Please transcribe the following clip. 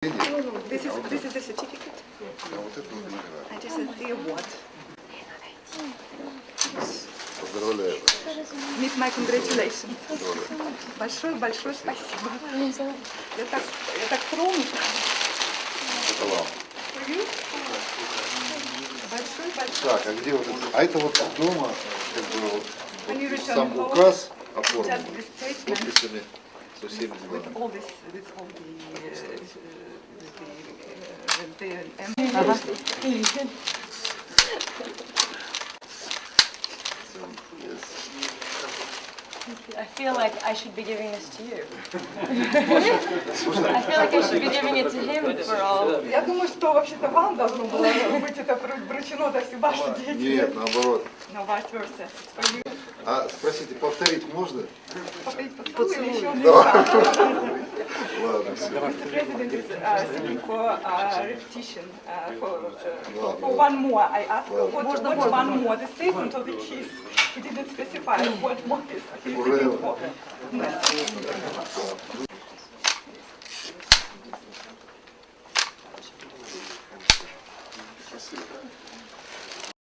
No, this is the certificate. А вот это вот награда. And this is the award. Поздравляю вас. Meet my congratulations. Поздравляю. Большое спасибо. Я так тронута. Это вам. Большое. Так, а где вот это? А это вот дома, как бы вот When you return сам home, указ just оформлен the с statement подписями со всеми with делами. all this, with all I feel like I should be giving this to you. I feel like I should be giving it to him for all. Я думаю, что вообще-то вам должно было быть это вручено за всю вашу Нет, деятельность. наоборот. No, vice versa. It's for you. А спросите, повторить можно? Повторить поцелуй или еще Ладно, все. Mr. President is seeking for repetition, for one more. I asked what one more, the statement of the case. He didn't specify what more is he seeking for.